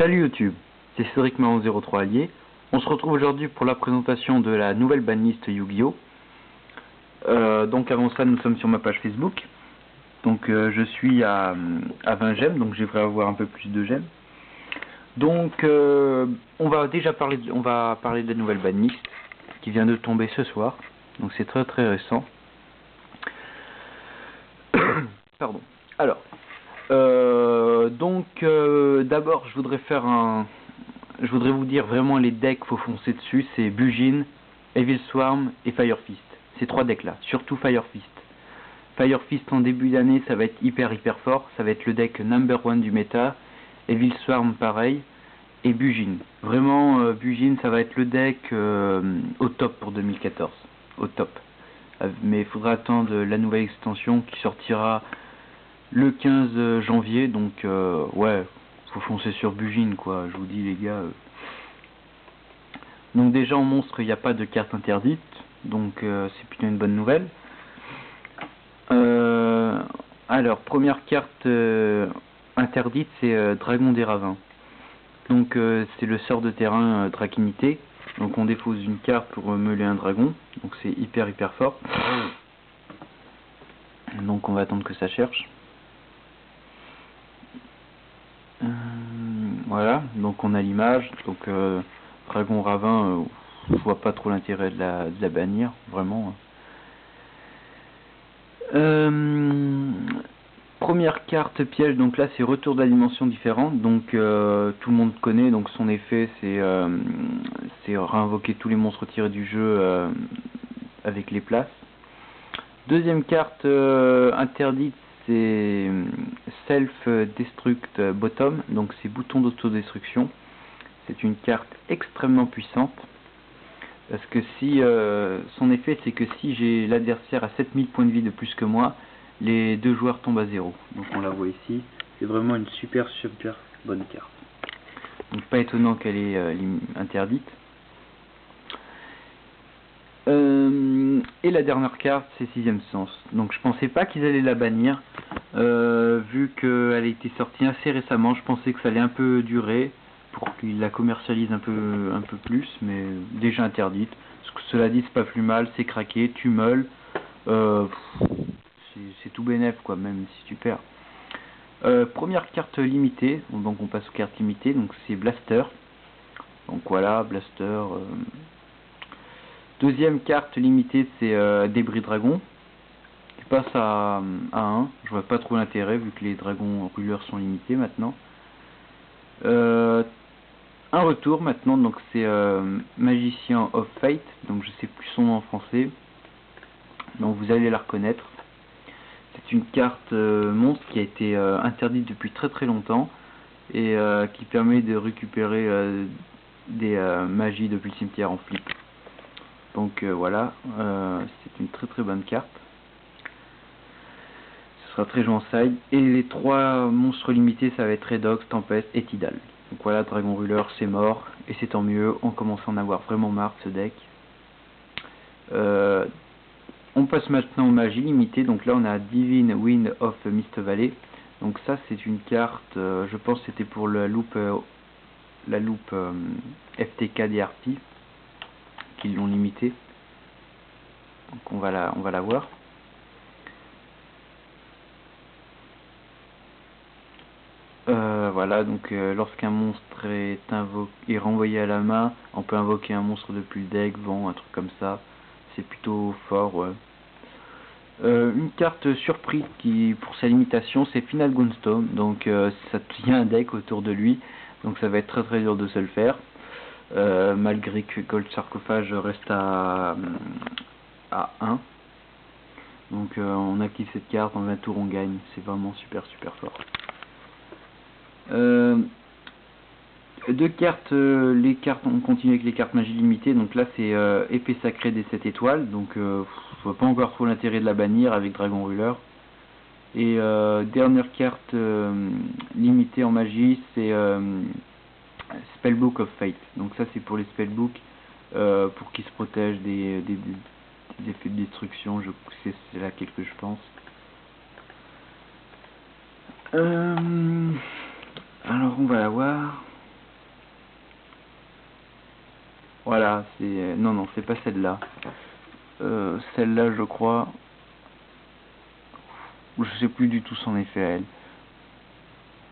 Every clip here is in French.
Salut YouTube, c'est Cédric Mahon 03 Allier. On se retrouve aujourd'hui pour la présentation de la nouvelle banlist Yu-Gi-Oh! Donc avant ça, nous sommes sur ma page Facebook. Donc je suis à 20 j'aime, donc j'aimerais avoir un peu plus de j'aime. Donc on va parler de la nouvelle banlist qui vient de tomber ce soir. Donc c'est très récent. Pardon. Alors, d'abord je voudrais vous dire vraiment les decks faut foncer dessus, c'est Bujin, Evil Swarm et Fire Fist. Ces trois decks là, surtout Fire Fist. Fire Fist en début d'année ça va être hyper fort, ça va être le deck number 1 du méta. Evil Swarm pareil, et Bujin. Vraiment Bujin ça va être le deck au top pour 2014, au top. Mais il faudra attendre la nouvelle extension qui sortira le 15 janvier, donc ouais, faut foncer sur Bujin quoi, je vous dis les gars. Donc déjà en monstre il n'y a pas de carte interdite, donc c'est plutôt une bonne nouvelle. Alors première carte interdite c'est Dragon des Ravins. Donc c'est le sort de terrain Drakinité, donc on défausse une carte pour meuler un dragon, donc c'est hyper fort. Donc on va attendre que ça cherche. Voilà, donc on a l'image, donc Dragon Ravin, je vois pas trop l'intérêt de la bannir, vraiment. Première carte piège, donc là c'est retour de la dimension différente, donc tout le monde connaît, donc son effet c'est réinvoquer tous les monstres tirés du jeu avec les places. Deuxième carte interdite, c'est Self-Destruct Bottom, donc c'est bouton d'autodestruction. C'est une carte extrêmement puissante, parce que si son effet c'est que si j'ai l'adversaire à 7000 points de vie de plus que moi, les deux joueurs tombent à 0. Donc on la voit ici, c'est vraiment une super bonne carte. Donc pas étonnant qu'elle est interdite. Et la dernière carte c'est Sixième Sens. Donc je pensais pas qu'ils allaient la bannir, vu qu'elle a été sortie assez récemment. Je pensais que ça allait un peu durer pour qu'ils la commercialisent un peu plus, mais déjà interdite. Cela dit c'est pas plus mal, c'est craqué, tu meules, c'est tout bénef quoi, même si tu perds. Première carte limitée, donc on passe aux cartes limitées, donc c'est Blaster. Donc voilà, Blaster. Deuxième carte limitée c'est Débris Dragon, qui passe à 1. Je vois pas trop l'intérêt vu que les dragons rouleurs sont limités maintenant. Un retour maintenant, donc c'est Magician of Fate, donc je sais plus son nom en français, donc vous allez la reconnaître. C'est une carte monstre qui a été interdite depuis très longtemps et qui permet de récupérer des magies depuis le cimetière en flip. Donc voilà, c'est une très bonne carte. Ce sera très joué en side. Et les trois monstres limités, ça va être Redox, Tempest et Tidal. Donc voilà, Dragon Ruler c'est mort, et c'est tant mieux, on commence à en avoir vraiment marre de ce deck. On passe maintenant aux magies limitées, donc là on a Divine Wind of Mist Valley. Donc ça c'est une carte, je pense que c'était pour la loupe FTK DRP, qu'ils l'ont limitée. Donc on va la voir. Voilà, donc lorsqu'un monstre est renvoyé à la main, on peut invoquer un monstre depuis le deck, vent, un truc comme ça. C'est plutôt fort, ouais. Une carte surprise qui, pour sa limitation, c'est Final Gunstone, donc ça tient un deck autour de lui, donc ça va être très dur de se le faire, malgré que Gold Sarcophage reste à 1. Donc on active cette carte, en 20 tours on gagne, c'est vraiment super fort. Deux cartes, on continue avec les cartes magie limitée, donc là c'est épée sacrée des 7 étoiles, donc je vois pas encore trop l'intérêt de la bannir avec Dragon Ruler. Et dernière carte limitée en magie, c'est Spellbook of Fate, donc ça c'est pour les spellbooks, pour qu'ils se protègent des effets de destruction, c'est laquelle que je pense. Alors on va la voir. Voilà, c'est... Non, c'est pas celle-là. Celle-là, je crois... Je sais plus du tout son effet à elle.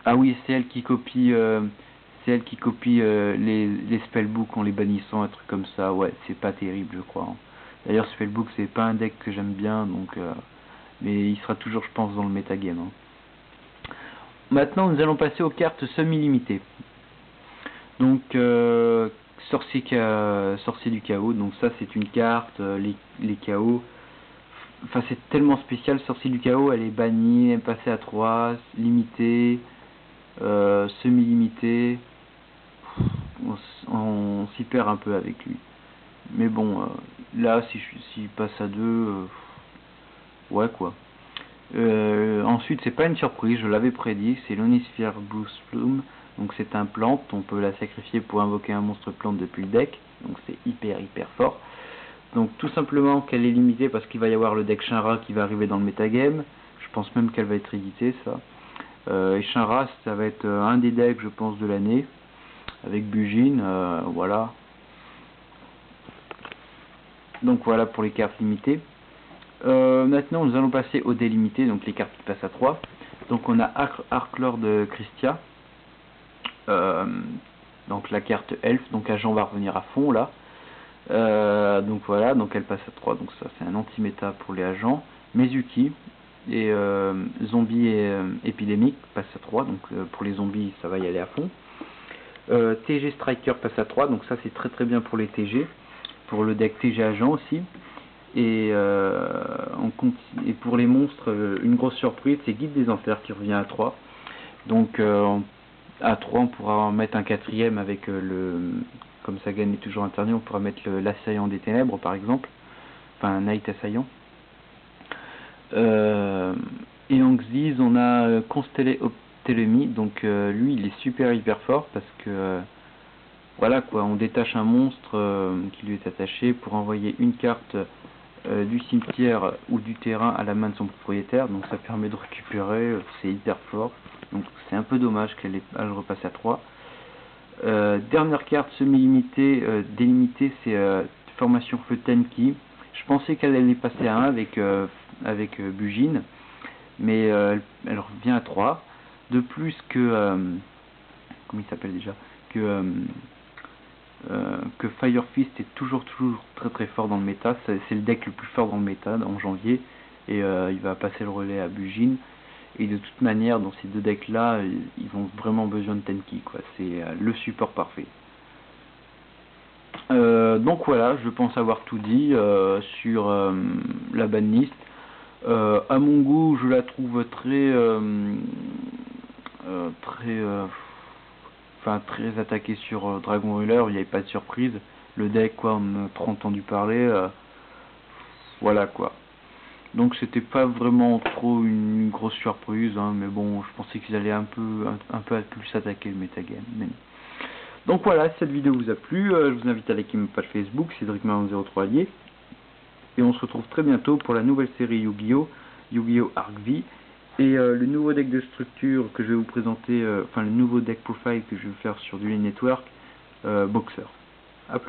Ah oui, c'est elle qui copie... les spellbooks en les bannissant, un truc comme ça. Ouais, c'est pas terrible, je crois. D'ailleurs, spellbook, c'est pas un deck que j'aime bien, donc... mais il sera toujours, je pense, dans le metagame. Maintenant, nous allons passer aux cartes semi-limitées. Donc, sorcier du chaos. Donc ça, c'est une carte, les chaos. Enfin, c'est tellement spécial. Sorcier du chaos, elle est bannie, elle est passée à 3, limitée, semi-limitée. On s'y perd un peu avec lui. Mais bon, là, s'il passe à 2, ouais quoi. Ensuite, c'est pas une surprise, je l'avais prédit, c'est l'Onisphere Boost Plume. Donc c'est un plante, on peut la sacrifier pour invoquer un monstre plante depuis le deck. Donc c'est hyper fort. Donc tout simplement qu'elle est limitée parce qu'il va y avoir le deck Shinra qui va arriver dans le metagame. Je pense même qu'elle va être éditée, ça. Et Shinra, ça va être un des decks, je pense, de l'année. Avec Bujin, voilà. Donc voilà pour les cartes limitées. Maintenant, nous allons passer aux délimités, donc les cartes qui passent à 3. Donc on a Arklord Christia. Donc la carte Elf, donc Agent va revenir à fond là. Donc voilà, donc elle passe à 3, donc ça c'est un anti-méta pour les agents. Mezuki et Zombie et Épidémique passe à 3, donc pour les zombies ça va y aller à fond. TG Striker passe à 3, donc ça c'est très bien pour les TG, pour le deck TG agent aussi. Et, et pour les monstres, une grosse surprise, c'est Guide des Enfers qui revient à 3. Donc à 3 on pourra en mettre un quatrième avec comme Sagan est toujours interdit, on pourra mettre l'Assaillant des Ténèbres par exemple, enfin un Night Assaillant. Et en Xyz on a Constellé Optélémie, donc lui il est hyper fort parce que voilà quoi, on détache un monstre qui lui est attaché pour envoyer une carte du cimetière ou du terrain à la main de son propriétaire, donc ça permet de récupérer, c'est hyper fort, donc c'est un peu dommage qu'elle repasse à 3. Dernière carte semi-limitée, délimitée, c'est formation Feu Tenki. Je pensais qu'elle allait passer à 1 avec Bujin, mais elle revient à 3. De plus que, comment il s'appelle déjà, que Fire Fist est toujours très fort dans le méta. C'est le deck le plus fort dans le méta en janvier, et il va passer le relais à Bujin. Et de toute manière, dans ces deux decks là, ils ont vraiment besoin de Tenki, quoi. C'est le support parfait. Donc voilà, je pense avoir tout dit sur la banlist. À mon goût, je la trouve très attaquée sur Dragon Ruler. Il n'y avait pas de surprise. Le deck, quoi, on a trop entendu parler. Voilà quoi. Donc c'était pas vraiment trop une grosse surprise, hein, mais bon, je pensais qu'ils allaient un peu plus attaquer le metagame. Mais... Donc voilà, cette vidéo vous a plu, je vous invite à liker ma page Facebook, CédricMarron03 allié, et on se retrouve très bientôt pour la nouvelle série Yu-Gi-Oh! Yu-Gi-Oh! Arc V, et le nouveau deck de structure que je vais vous présenter, enfin le nouveau deck profile que je vais faire sur Duel Network, Boxer. A plus.